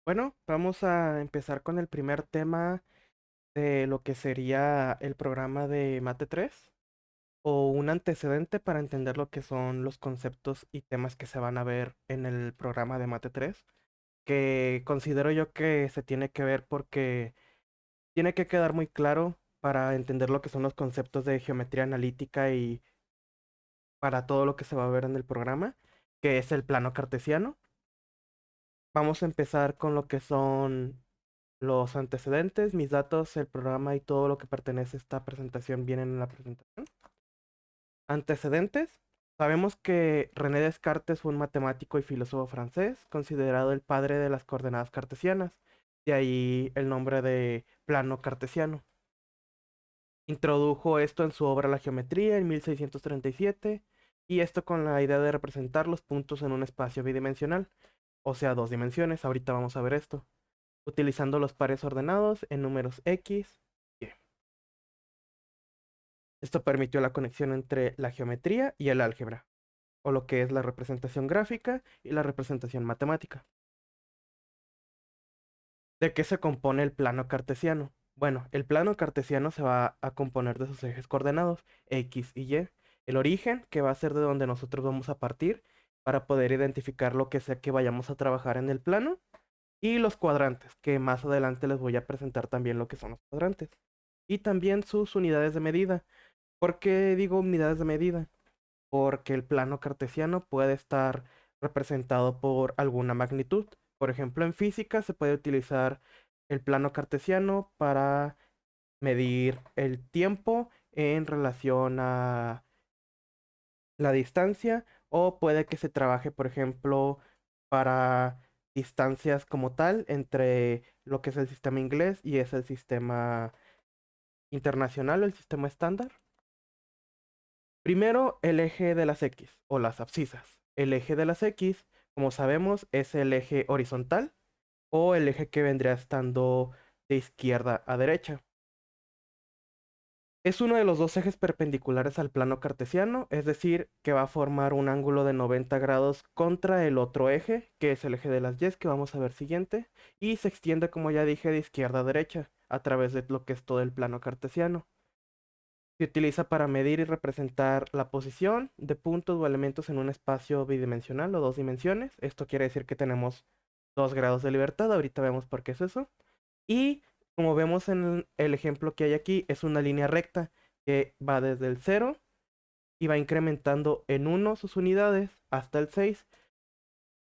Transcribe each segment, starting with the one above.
Bueno, vamos a empezar con el primer tema de lo que sería el programa de Mate 3 o un antecedente para entender lo que son los conceptos y temas que se van a ver en el programa de Mate 3, que considero yo que se tiene que ver porque tiene que quedar muy claro para entender lo que son los conceptos de geometría analítica y para todo lo que se va a ver en el programa, que es el plano cartesiano. Vamos a empezar con lo que son los antecedentes, mis datos, el programa y todo lo que pertenece a esta presentación vienen en la presentación. Antecedentes. Sabemos que René Descartes fue un matemático y filósofo francés, considerado el padre de las coordenadas cartesianas, de ahí el nombre de plano cartesiano. Introdujo esto en su obra La geometría en 1637, y esto con la idea de representar los puntos en un espacio bidimensional, o sea, dos dimensiones. Ahorita vamos a ver esto utilizando los pares ordenados en números X, Y. Esto permitió la conexión entre la geometría y el álgebra, o lo que es la representación gráfica y la representación matemática. ¿De qué se compone el plano cartesiano? Bueno, el plano cartesiano se va a componer de sus ejes coordenados, X y Y. El origen, que va a ser de donde nosotros vamos a partir para poder identificar lo que sea que vayamos a trabajar en el plano. Y los cuadrantes, que más adelante les voy a presentar también lo que son los cuadrantes. Y también sus unidades de medida. ¿Por qué digo unidades de medida? Porque el plano cartesiano puede estar representado por alguna magnitud. Por ejemplo, en física se puede utilizar el plano cartesiano para medir el tiempo en relación a la distancia, o puede que se trabaje, por ejemplo, para distancias como tal entre lo que es el sistema inglés y es el sistema internacional o el sistema estándar. Primero, el eje de las X o las abscisas. El eje de las X, como sabemos, es el eje horizontal o el eje que vendría estando de izquierda a derecha. Es uno de los dos ejes perpendiculares al plano cartesiano, es decir, que va a formar un ángulo de 90 grados contra el otro eje, que es el eje de las Y, que vamos a ver siguiente, y se extiende, como ya dije, de izquierda a derecha, a través de lo que es todo el plano cartesiano. Se utiliza para medir y representar la posición de puntos o elementos en un espacio bidimensional o dos dimensiones. Esto quiere decir que tenemos 2 grados de libertad. Ahorita vemos por qué es eso. Y como vemos en el ejemplo que hay aquí, es una línea recta que va desde el 0 y va incrementando en 1 sus unidades hasta el 6.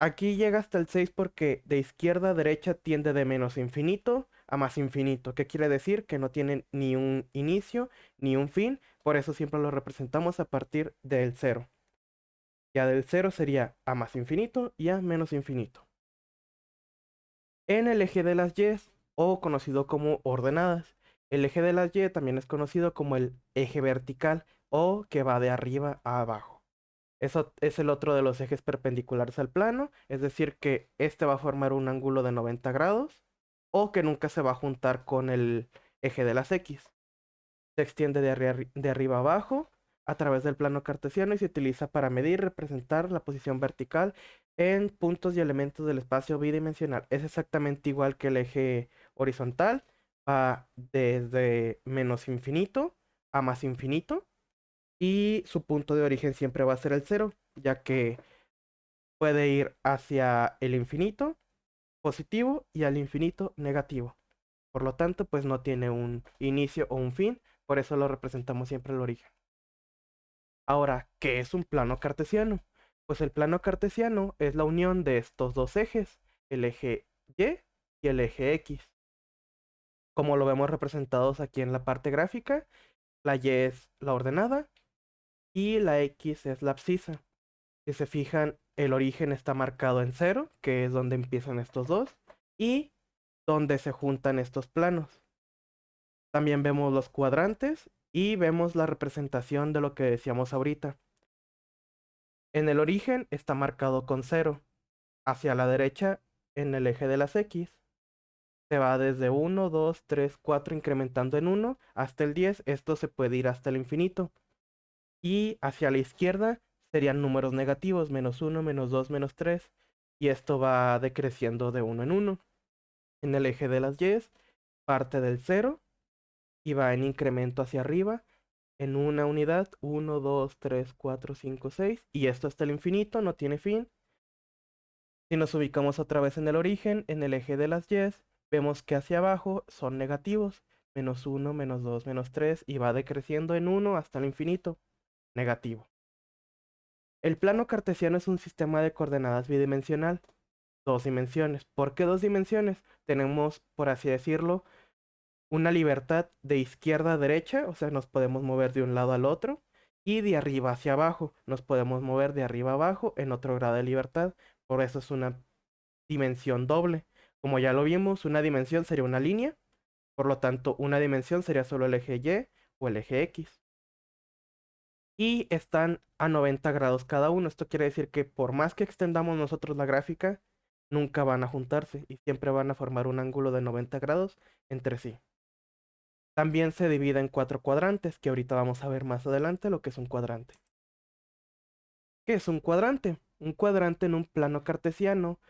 Aquí llega hasta el 6 porque de izquierda a derecha tiende de menos infinito a más infinito. ¿Qué quiere decir? Que no tienen ni un inicio ni un fin. Por eso siempre lo representamos a partir del 0. Ya del 0 sería a más infinito y a menos infinito. En el eje de las Y, o conocido como ordenadas, el eje de las Y también es conocido como el eje vertical o que va de arriba a abajo. Eso es el otro de los ejes perpendiculares al plano, es decir, que este va a formar un ángulo de 90 grados o que nunca se va a juntar con el eje de las X. Se extiende de arriba a abajo a través del plano cartesiano y se utiliza para medir y representar la posición vertical en puntos y elementos del espacio bidimensional. Es exactamente igual que el eje horizontal, va desde menos infinito a más infinito y su punto de origen siempre va a ser el cero, ya que puede ir hacia el infinito positivo y al infinito negativo. Por lo tanto, pues no tiene un inicio o un fin, por eso lo representamos siempre el origen. Ahora, ¿qué es un plano cartesiano? Pues el plano cartesiano es la unión de estos dos ejes, el eje Y y el eje X. Como lo vemos representados aquí en la parte gráfica, la Y es la ordenada y la X es la abscisa. Si se fijan, el origen está marcado en cero, que es donde empiezan estos dos, y donde se juntan estos planos. También vemos los cuadrantes y vemos la representación de lo que decíamos ahorita. En el origen está marcado con cero. Hacia la derecha, en el eje de las X, se va desde 1, 2, 3, 4 incrementando en 1 hasta el 10. Esto se puede ir hasta el infinito. Y hacia la izquierda serían números negativos, -1, -2, -3. Y esto va decreciendo de uno en uno. En el eje de las Y parte del 0 y va en incremento hacia arriba en una unidad, 1, 2, 3, 4, 5, 6, y esto hasta el infinito, no tiene fin. Si nos ubicamos otra vez en el origen, en el eje de las Y, vemos que hacia abajo son negativos, menos 1, menos 2, menos 3, y va decreciendo en 1 hasta el infinito, negativo. El plano cartesiano es un sistema de coordenadas bidimensional, dos dimensiones. ¿Por qué dos dimensiones? Tenemos, por así decirlo, una libertad de izquierda a derecha, o sea, nos podemos mover de un lado al otro, y de arriba hacia abajo, nos podemos mover de arriba a abajo en otro grado de libertad. Por eso es una dimensión doble. Como ya lo vimos, una dimensión sería una línea, por lo tanto, una dimensión sería solo el eje Y o el eje X. Y están a 90 grados cada uno. Esto quiere decir que por más que extendamos nosotros la gráfica, nunca van a juntarse y siempre van a formar un ángulo de 90 grados entre sí. También se divide en cuatro cuadrantes, que ahorita vamos a ver más adelante lo que es un cuadrante. ¿Qué es un cuadrante? Un cuadrante en un plano cartesiano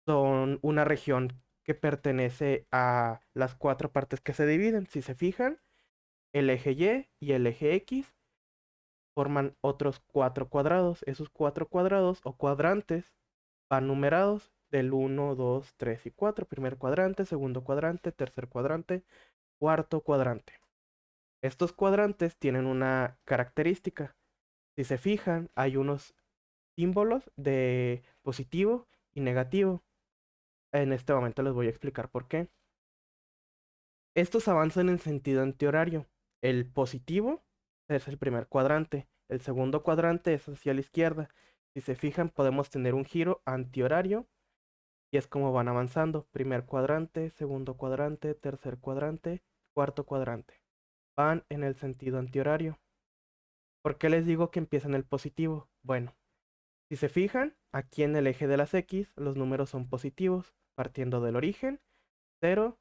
son una región que pertenece a las cuatro partes que se dividen. Si se fijan, el eje Y el eje X forman otros cuatro cuadrados. Esos cuatro cuadrados o cuadrantes van numerados del 1, 2, 3 y 4. Primer cuadrante, segundo cuadrante, tercer cuadrante, cuarto cuadrante. Estos cuadrantes tienen una característica. Si se fijan, hay unos símbolos de positivo y negativo. En este momento les voy a explicar por qué. Estos avanzan en sentido antihorario. El positivo es el primer cuadrante. El segundo cuadrante es hacia la izquierda. Si se fijan, podemos tener un giro antihorario y es como van avanzando. Primer cuadrante, segundo cuadrante, tercer cuadrante, cuarto cuadrante. Van en el sentido antihorario. ¿Por qué les digo que empieza en el positivo? Bueno, si se fijan, aquí en el eje de las X, los números son positivos, partiendo del origen, 0,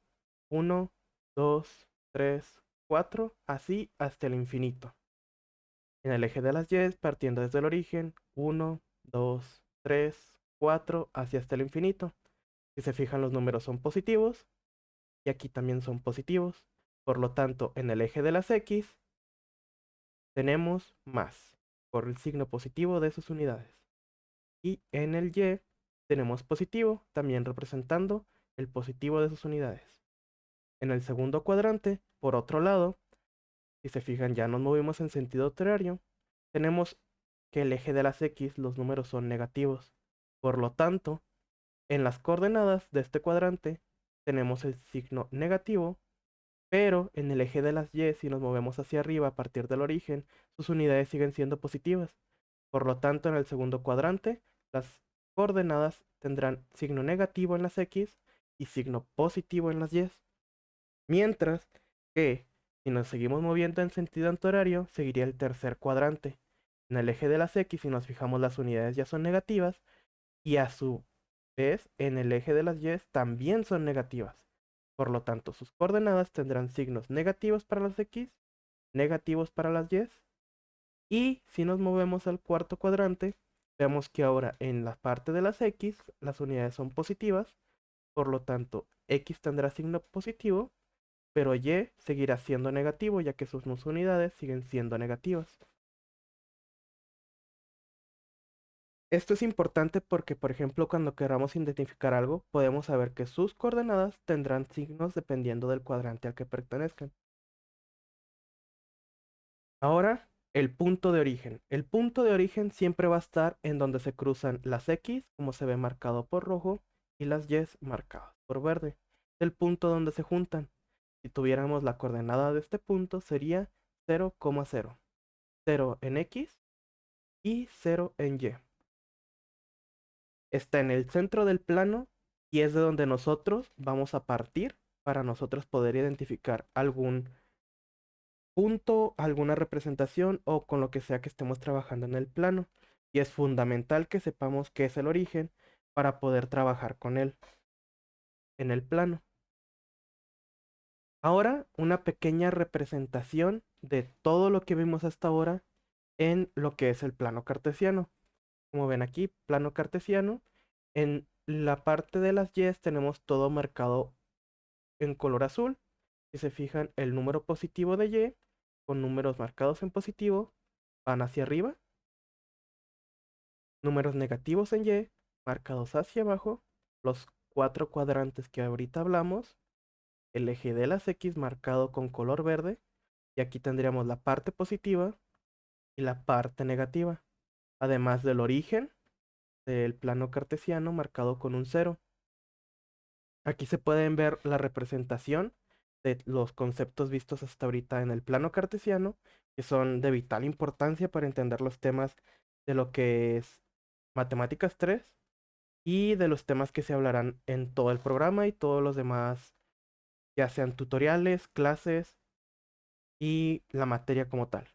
1, 2, 3, 4, así hasta el infinito. En el eje de las Y, partiendo desde el origen, 1, 2, 3, 4, así hasta el infinito. Si se fijan, los números son positivos, y aquí también son positivos. Por lo tanto, en el eje de las X, tenemos más, por el signo positivo de sus unidades. Y en el Y tenemos positivo, también representando el positivo de sus unidades. En el segundo cuadrante, por otro lado, si se fijan ya nos movimos en sentido horario, tenemos que el eje de las X, los números son negativos. Por lo tanto, en las coordenadas de este cuadrante tenemos el signo negativo, pero en el eje de las Y, si nos movemos hacia arriba a partir del origen, sus unidades siguen siendo positivas. Por lo tanto, en el segundo cuadrante, las coordenadas tendrán signo negativo en las X y signo positivo en las Y. Mientras que, si nos seguimos moviendo en sentido antihorario, seguiría el tercer cuadrante. En el eje de las X, si nos fijamos, las unidades ya son negativas y a su vez, en el eje de las Y también son negativas. Por lo tanto, sus coordenadas tendrán signos negativos para las X, negativos para las Y. Y si nos movemos al cuarto cuadrante, vemos que ahora en la parte de las X, las unidades son positivas. Por lo tanto, X tendrá signo positivo, pero Y seguirá siendo negativo, ya que sus unidades siguen siendo negativas. Esto es importante porque, por ejemplo, cuando queramos identificar algo, podemos saber que sus coordenadas tendrán signos dependiendo del cuadrante al que pertenezcan. Ahora, el punto de origen. El punto de origen siempre va a estar en donde se cruzan las X, como se ve marcado por rojo, y las Y marcadas por verde. El punto donde se juntan. Si tuviéramos la coordenada de este punto, sería 0,0. 0 en X y 0 en Y. Está en el centro del plano y es de donde nosotros vamos a partir para nosotros poder identificar algún punto, alguna representación o con lo que sea que estemos trabajando en el plano. Y es fundamental que sepamos qué es el origen para poder trabajar con él en el plano. Ahora, una pequeña representación de todo lo que vimos hasta ahora en lo que es el plano cartesiano. Como ven aquí, plano cartesiano. En la parte de las Y tenemos todo marcado en color azul. Si se fijan, el número positivo de Y, con números marcados en positivo, van hacia arriba. Números negativos en Y, marcados hacia abajo. Los cuatro cuadrantes que ahorita hablamos. El eje de las X marcado con color verde. Y aquí tendríamos la parte positiva y la parte negativa. Además del origen del plano cartesiano marcado con un cero. Aquí se pueden ver la representación de los conceptos vistos hasta ahorita en el plano cartesiano, que son de vital importancia para entender los temas de lo que es Matemáticas 3 y de los temas que se hablarán en todo el programa y todos los demás, ya sean tutoriales, clases y la materia como tal.